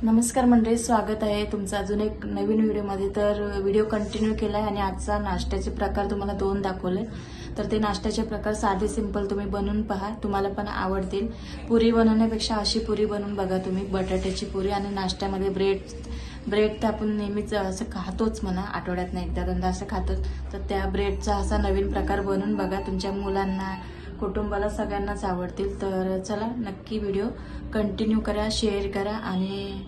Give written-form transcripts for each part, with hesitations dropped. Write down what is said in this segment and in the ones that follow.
नमस्कार मंडळी, स्वागत आहे तुमचं अजून एक नवीन व्हिडिओमध्ये। तर व्हिडिओ कंटिन्यू केला आहे आणि आजचा नाश्त्याचे प्रकार तुम्हाला 2 दाखवले। तर ते नाश्त्याचे प्रकार साधे सिंपल तुम्ही बनवून पहा, तुम्हाला पण आवडतील। पुरी बनवण्यापेक्षा अशी पुरी बनवून बघा तुम्ही, बटाट्याची पुरी। आणि नाश्त्यामध्ये ब्रेड तर आपण नेहमीच असं खातोच म्हणा, आठवड्यातनं एकदा दोनदा असं खातोच। तर त्या ब्रेडचा असा नवीन प्रकार बनवून बघा, तुमच्या मुलांना कुटुंबाला सगळ्यांनाच आवडतील। तर चला नक्की व्हिडिओ कंटिन्यू करा, शेअर करा आणि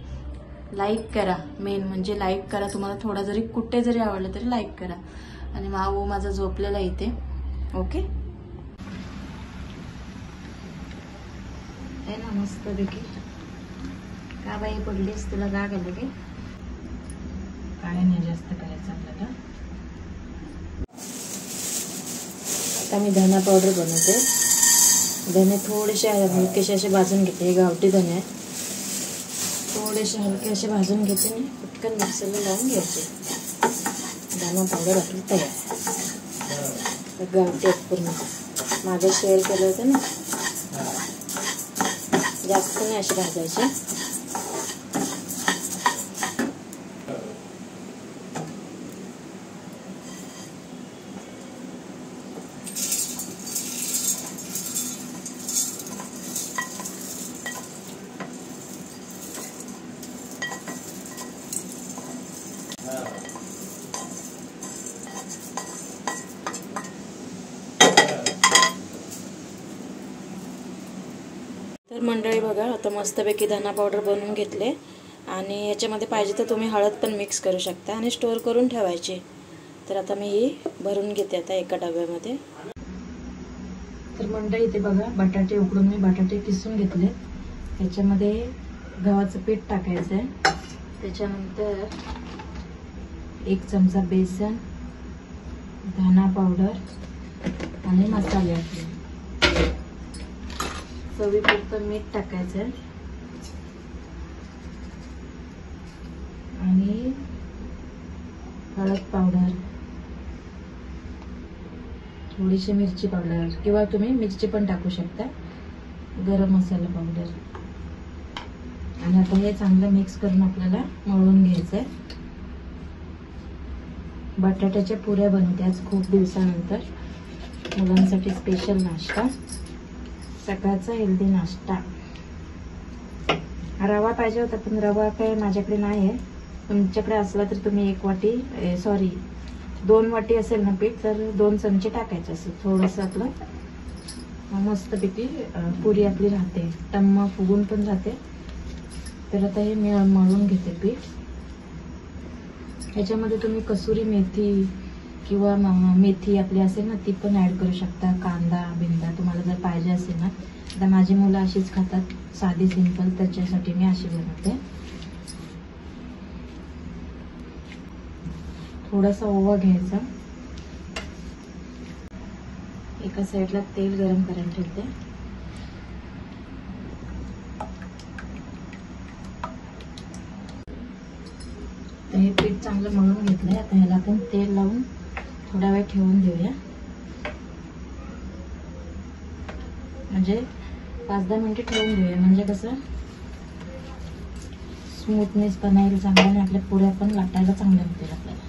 लाईक करा। मेन म्हणजे लाईक करा, तुम्हाला थोडा जरी कुठे जरी आवडलं तरी लाईक करा। आणि माऊ माझा झोपलेला इथे, ओके आहे ना, मस्त पैकी। का बाई पडलीस, तुला गाग आलं की काय? नाही जास्त करायचं आपल्याला। आता मी धना पावडर बनवते। धने थोडेसे हलकेसे असे भाजून घेते, हे गावठी धने आहे। थोडेसे हलके असे भाजून घेते आणि पटकन मिक्सरला लावून घ्यायचे। धना पावडर आपली तयार। गावठी आहेत पूर्ण, माझं शेअर केलं होतं ना, जास्त नाही असे भाजायचे। तर मंडळी बघा, आता मस्तपैकी धना पावडर बनवून घेतले आणि याच्यामध्ये पाहिजे तर तुम्ही हळद पण मिक्स करू शकता आणि स्टोअर करून ठेवायची। तर आता मी ही भरून घेते आता एका डब्यामध्ये। तर मंडळी इथे बघा, बटाटे उकडून मी बटाटे किसून घेतले। त्याच्यामध्ये गव्हाचं पीठ टाकायचं आहे, त्याच्यानंतर 1 चमचा बेसन, धना पावडर आणि मसाले आपले, चवीपुरतं मीठ टाकायचं आणि हळद पावडर, थोडीशी मिरची पावडर किंवा तुम्ही मिरची पण टाकू शकता, गरम मसाला पावडर। आणि आता हे चांगलं मिक्स करून आपल्याला मळून घ्यायचं आहे। बटाट्याच्या पुऱ्या बनवते आज खूप दिवसानंतर, मुलांसाठी स्पेशल नाश्ता, सकाळचा हेल्दी नाश्ता। रवा पाहिजे होता पण रवा काय माझ्याकडे नाही आहे, तुमच्याकडे असला तर तुम्ही 2 वाटी असेल ना पीठ तर 2 चमचे टाकायचे। असं थोडंसं आपलं मस्तपैकी पुरी आपली राहते, टम्म फुगून पण राहते। तर आता हे मी मळून घेते पीठ। ह्याच्यामध्ये तुम्ही कसुरी मेथी किंवा मेथी आपली असेल ना ती पण ऍड करू शकता, कांदा बिंदा तुम्हाला जर पाहिजे असेल ना। आता माझी मुलं अशीच खातात, साधी सिंपल, त्याच्यासाठी मी अशी बनवते। थोडासा ओवा घ्यायचा, एका साईडला तेल गरम करायला ठेवते। तर हे पीठ चांगलं मळून घेतलंय, आता ह्याला आपण तेल लावून थोडा वेळ ठेवून देऊया, म्हणजे 5-10 मिनिटे ठेवून देऊया, म्हणजे कसं स्मूथनेस पण येईल चांगला आणि आपल्या पुऱ्या पण लाटायला चांगल्या होतील आपल्याला।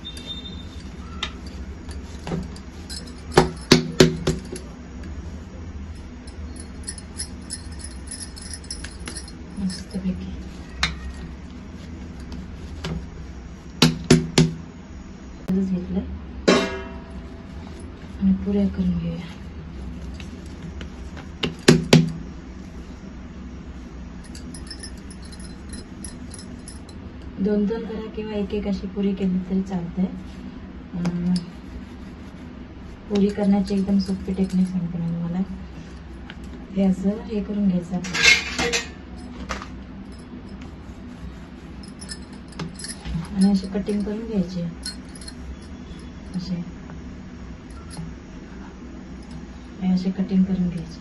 मस्तपैकी घेतलं आणि पुऱ्या करून घेऊया। दोन करा किंवा एक अशी पुरी केली तरी चालते। पुरी करण्याची एकदम सोपी टेक्निक सांगते मी तुम्हाला। हे असं हे करून घ्यायचं आणि अशी कटिंग करून घ्यायची, असे कटिंग करून घ्यायची।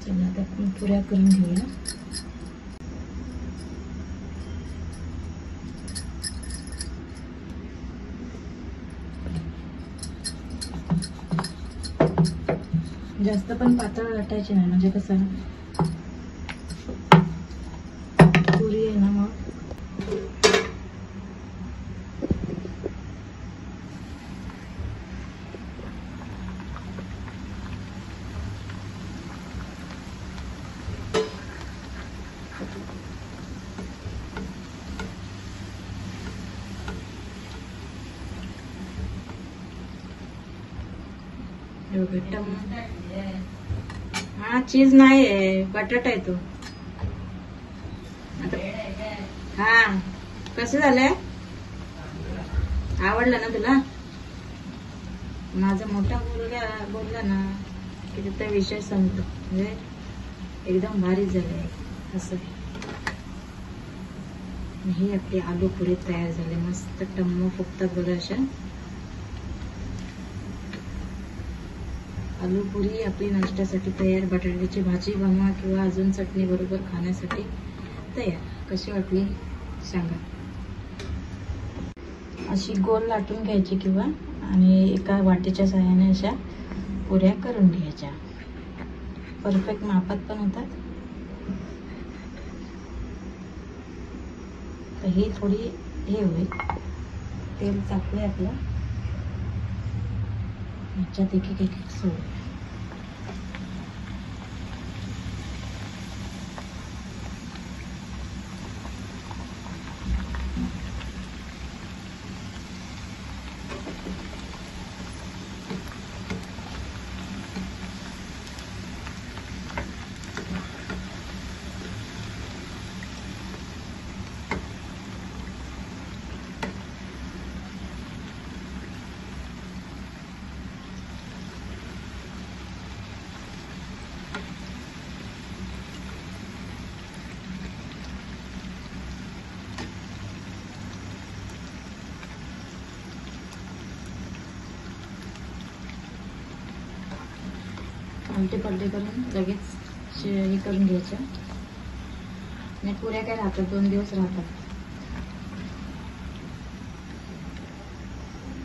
चला आता आपण पुऱ्या करून घेऊया। जास्त पण पातळ लाटायचे नाही, म्हणजे कसं पुरी आहे ना मग हा चीज नाही आहे, बटाटा आहे तो. हा कसं झालंय, आवडलं ना तुला? माझा मोठा मुलगा बोलला ना की तिथं विषय संपतो, म्हणजे एकदम भारी झालंय असं. ही आपली आलू पुरी तयार झाले, मस्त टम्म फुगतात बघा अशा. आलू पुरी आपली नाश्त्यासाठी तयार. बटाट्याची भाजी बनवा किंवा अजून चटणी बरोबर खाण्यासाठी तयार. कशी वाटली सांगा. अशी गोल लाटून घ्यायची किंवा आणि एका वाटीच्या साहाय्याने अशा पुऱ्या करून घ्यायच्या. परफेक्ट मापात पण होतात. तर ही थोडी हे होईल, तेल टाकले आपलं, ह्याच्यात एक एक सोड. उलटे पलटे करून लगेच हे करून घ्यायच्या. आणि पुऱ्या काय राहतात, 2 दिवस राहतात.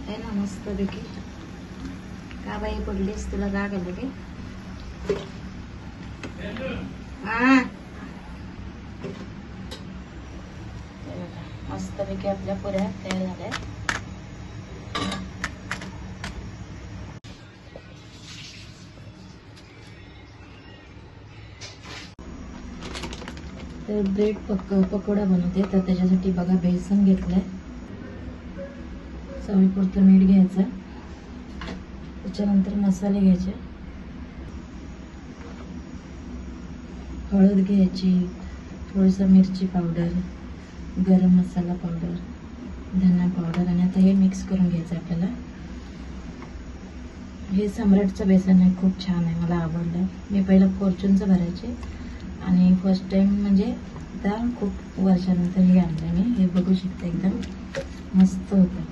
आहे ना मस्त पैकी. का बाई पडलीस, तुला का गेलं की? हा मस्त पैकी आपल्या पुऱ्या तयार झाल्या. तर ब्रेड पकोडा बनवते. तर त्याच्यासाठी बघा बेसन घेतलंय, चवीपुरतं मीठ घ्यायचं, त्याच्यानंतर मसाले घ्यायचे, हळद घ्यायची, थोडंसं मिरची पावडर, गरम मसाला पावडर, धना पावडर, आणि आता हे मिक्स करून घ्यायचं आपल्याला. हे सम्राटचं बेसन आहे, खूप छान आहे, मला आवडलं. मी पहिलं फॉर्च्यूनचं भरायचे आणि फर्स्ट टाइम म्हणजे आता खूप वर्षानंतर हे आणलं मी. हे बघू शकता, एकदम मस्त होतं,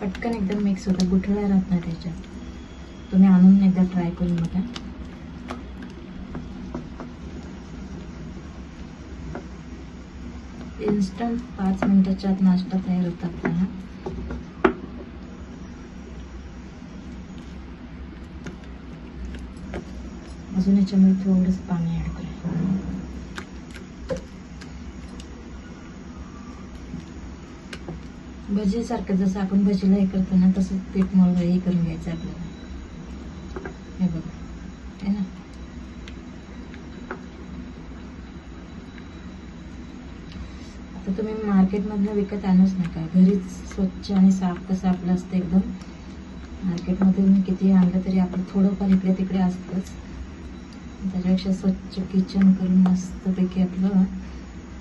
पटकन एकदम मिक्स होतं, गुठळ्या राहत नाही त्याच्यात. तुम्ही आणून एकदा ट्राय करून बघा. इन्स्टंट 5 मिनिटाच्या आत नाश्ता तयार होता आपला. अजून याच्यामध्ये थोडंसं पाणी ऍड करूया. भजी सारखं जसं आपण भजीला हे करतो ना, तसं पीठ मळून हे करून घ्यायचं आपल्याला. हे बघा, आहे ना. आता तुम्ही मार्केटमधनं विकत आणूच नका, घरीच स्वच्छ आणि साफ कसं आपलं असतं एकदम. मार्केटमधून किती आणलं तरी आपलं थोडंफार इकडे तिकडे असतंच. त्याच्यापेक्षा स्वच्छ किचन करून मस्तपैकी आपलं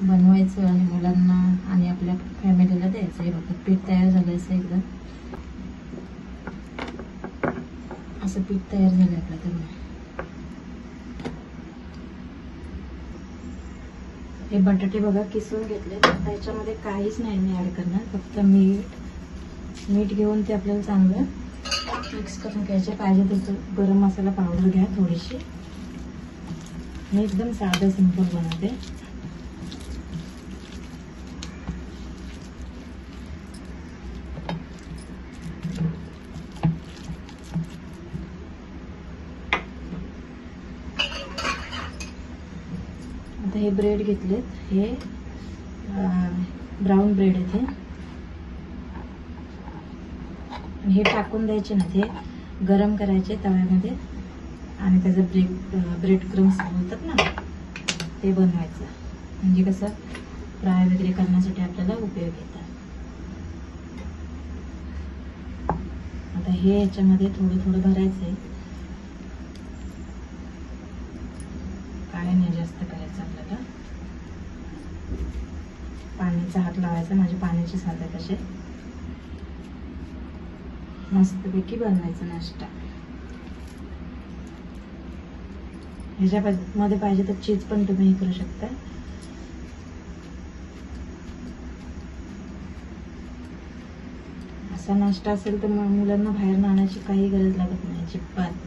बनवायचं आणि मुलांना आणि आपल्या फॅमिलीला द्यायचं. हे बघा, पीठ तयार झालं असं एकदम. असं पीठ तयार झालं आपलं. तर हे बटाटे बघा किसून घेतले. आता याच्यामध्ये काहीच नाही मी ऍड करणार, फक्त मीठ घेऊन ते आपल्याला चांगलं मिक्स करून घ्यायचे. पाहिजे तर गरम मसाला पावडर घ्या थोडीशी. मी एकदम साधं सिंपल बनवते. हे ब्रेड घेतलेत, हे ब्राऊन ब्रेड आहे ते. हे टाकून द्यायचे ना, ते गरम करायचे तव्यामध्ये आणि त्याचं ब्रेड क्रम्स बोलतात ना, ते बनवायचं. म्हणजे कसं फ्राय वगैरे करण्यासाठी आपल्याला उपयोग येतात. आता हे याच्यामध्ये थोडं थोडं भरायचं आहे, काय नाही जास्त करायचं आपल्याला. पाण्याचा हात लावायचा, माझे पाण्याचे हात आहेत असे. मस्तपैकी बनवायचा नाश्ता. ह्याच्यामध्ये पाहिजे तर चीज पण तुम्ही करू शकता. असा नाश्ता असेल तर मुलांना बाहेर आणायची काही गरज लागत नाही अजिबात.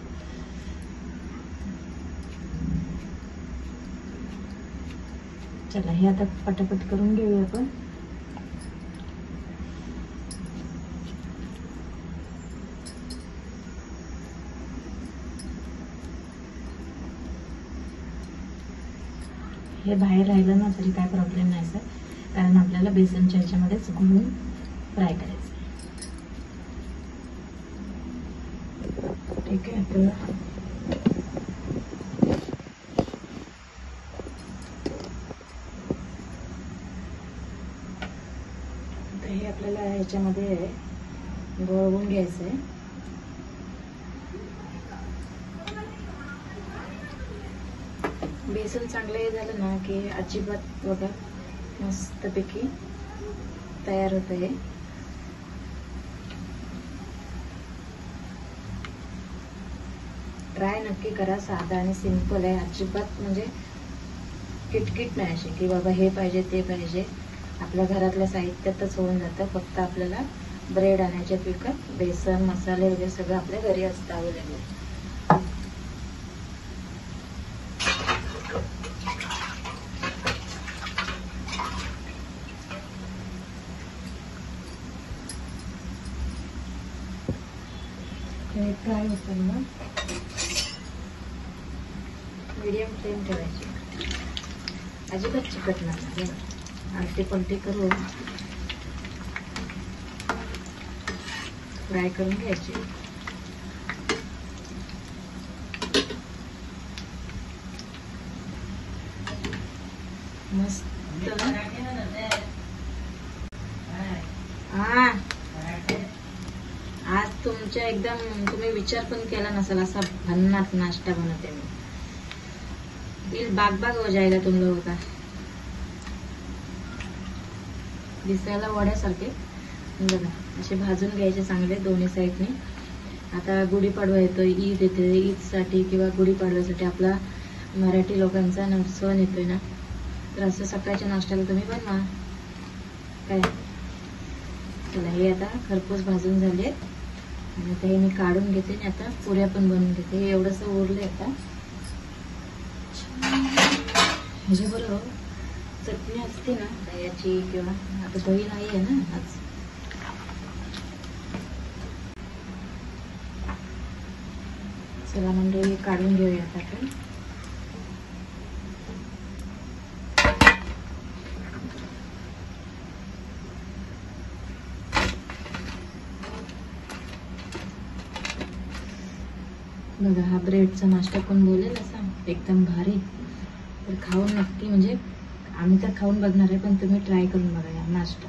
चला हे आता पटापट करून घेऊया आपण. हे बाहेर राहिलं ना तरी काय प्रॉब्लेम नाही सर, कारण आपल्याला बेसनच्या ह्याच्यामध्येच घालून फ्राय करायचं. ठीक आहे. तर हे आपल्याला ह्याच्यामध्ये गोळवून घ्यायचं आहे. बेसन चांगलं हे झालं ना की अजिबात बघा मस्तपैकी तयार होतं. हे ट्राय नक्की करा. साधा आणि सिंपल आहे, अजिबात म्हणजे किटकिट नाही अशी की बाबा हे पाहिजे ते पाहिजे. आपल्या घरातल्या साहित्यातच होऊन जातं. फक्त आपल्याला ब्रेड आणायचे विकत, बेसन मसाले वगैरे सगळं आपल्या घरी असतं अवेलेबल. फ्राय होताना मीडियम फ्लेम ठेवायची, अजिबात चिकटणार नाही. आलटी पलटी करून फ्राय करून घ्यायची. मस्त. आज तुमच्या एकदम तुम्ही विचार पण केला नसेल असा भन्नाट नाश्ता बनवते मी. दिल बाग बाग हो जाएगा तुम लोगों का. दिसायला वड्यासारखे बघा असे भाजून घ्यायचे चांगले दोन्ही साईडने. आता गुढीपाडवा येतोय, ईद येते. ईदसाठी किंवा गुढीपाडव्यासाठी आपला मराठी लोकांचा सण येतोय ना, तर असं सकाळच्या नाश्त्याला तुम्ही बनवा काय. चला हे आता खरपूस भाजून झाले आणि ते मी काढून घेते आणि आता पुऱ्या पण बनवून घेते. हे एवढंसं उरले. आता ह्याच्याबरोबर चटणी असते ना दह्याची, किंवा आता दही नाही आहे ना आज. चला म्हणजे काढून घेऊया आता आपण. बघा हा ब्रेडचा नाश्ता कोण बोलेल असा एकदम भारी. तर खाऊन नक्की, म्हणजे आम्ही तर खाऊन बघणार आहे, पण तुम्ही ट्राय करून बघा या नाश्ता.